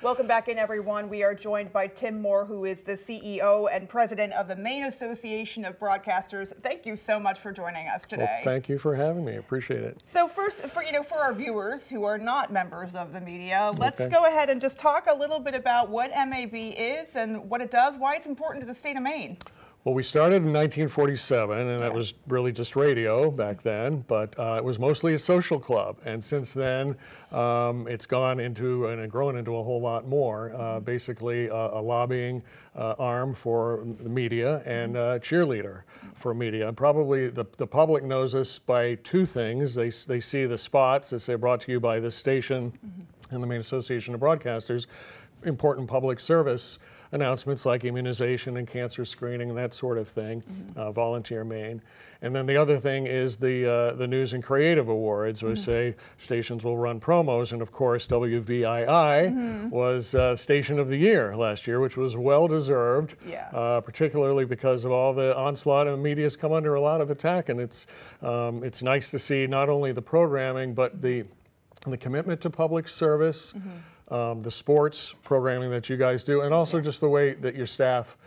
Welcome back in, everyone. We are joined by Tim Moore, who is the CEO and president of the Maine Association of Broadcasters. Thank you so much for joining us today. Well, thank you for having me. Appreciate it. So first, for our viewers who are not members of the media, let's go ahead and just talk a little bit about what MAB is and what it does, why it's important to the state of Maine. Well, we started in 1947, and that was really just radio back then, but it was mostly a social club. And since then, it's gone into and grown into a whole lot more. Basically, a lobbying arm for the media and a cheerleader for media. And probably the public knows us by two things. They see the spots that say brought to you by this station and the Maine Association of Broadcasters, important public service announcements like immunization and cancer screening and that sort of thing, Volunteer Maine. And then the other thing is the News and Creative Awards, where say stations will run promos, and of course WVII was Station of the Year last year, which was well deserved, particularly because of all the onslaught and the media's come under a lot of attack, and it's nice to see not only the programming but the commitment to public service, the sports programming that you guys do, and also just the way that your staff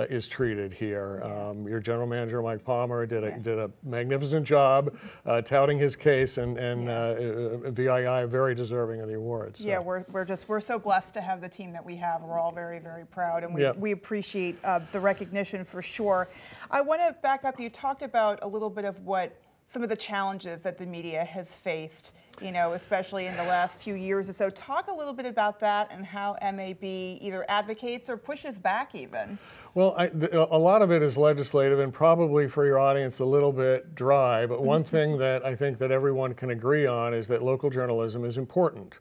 is treated here. Your general manager, Mike Palmer, did a magnificent job touting his case, and VII very deserving of the awards. So. Yeah, we're so blessed to have the team that we have. We're all very, very proud, and we appreciate the recognition for sure. I want to back up. You talked about a little bit of what some of the challenges that the media has faced, especially in the last few years or so. Talk a little bit about that and how MAB either advocates or pushes back even. Well, a lot of it is legislative and probably for your audience a little bit dry, but one thing that I think that everyone can agree on is that local journalism is important.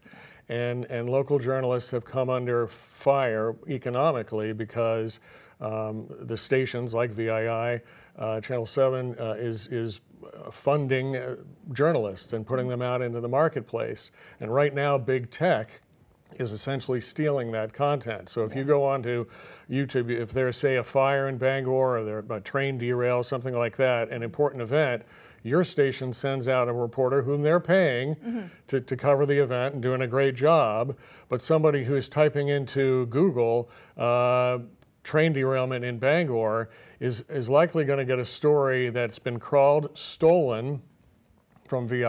And local journalists have come under fire economically because the stations like VII, Channel 7 is funding journalists and putting them out into the marketplace. And right now, big tech is essentially stealing that content. So if you go onto YouTube, if there's, say, a fire in Bangor or there's a train derail, something like that, an important event, your station sends out a reporter whom they're paying to cover the event and doing a great job. But somebody who's typing into Google, train derailment in Bangor is likely going to get a story that's been crawled, stolen from VII,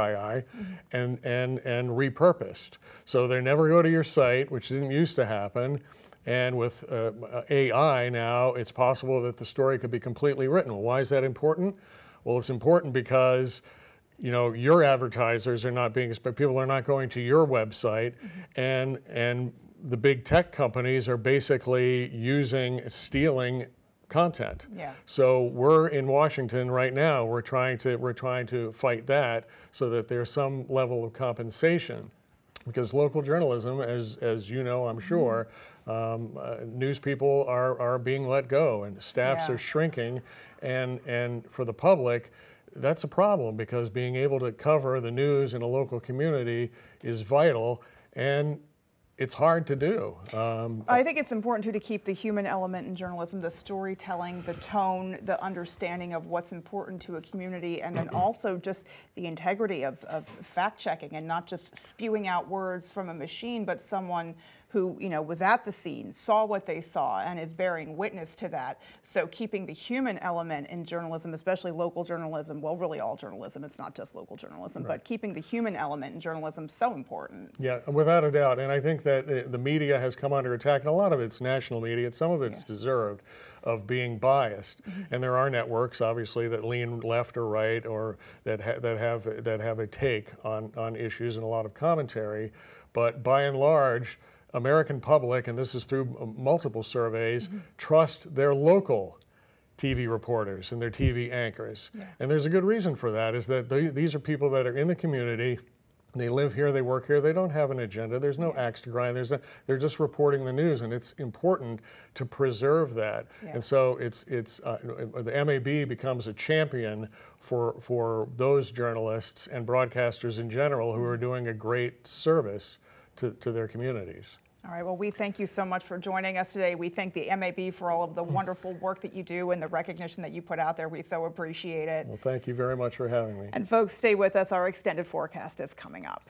and repurposed. So they never go to your site, which didn't used to happen. And with AI now, it's possible that the story could be completely written. Well, why is that important? Well, it's important because your advertisers are not being, people are not going to your website, and the big tech companies are basically stealing content. So we're in Washington right now. We're trying to fight that so that there's some level of compensation, because local journalism, as you know, I'm sure, news people are being let go and staffs are shrinking, and for the public, that's a problem, because being able to cover the news in a local community is vital, and it's hard to do. I think it's important, too, to keep the human element in journalism, the storytelling, the tone, the understanding of what's important to a community, and then also just the integrity of fact-checking and not just spewing out words from a machine, but someone who was at the scene, saw what they saw, and is bearing witness to that. So keeping the human element in journalism, especially local journalism, well, really all journalism, it's not just local journalism, but keeping the human element in journalism so important. Yeah, without a doubt. And I think that the media has come under attack, and a lot of it's national media, some of it's deserved, of being biased. And there are networks, obviously, that lean left or right, or that have a take on issues and a lot of commentary. But by and large, American public, and this is through multiple surveys, trust their local TV reporters and their TV anchors. And there's a good reason for that, is that these are people that are in the community. They live here, they work here, they don't have an agenda, there's no axe to grind, they're just reporting the news, and it's important to preserve that. And so the MAB becomes a champion for those journalists and broadcasters in general who are doing a great service to their communities. All right, well, we thank you so much for joining us today. We thank the MAB for all of the wonderful work that you do and the recognition that you put out there. We so appreciate it. Well, thank you very much for having me. And folks, stay with us. Our extended forecast is coming up.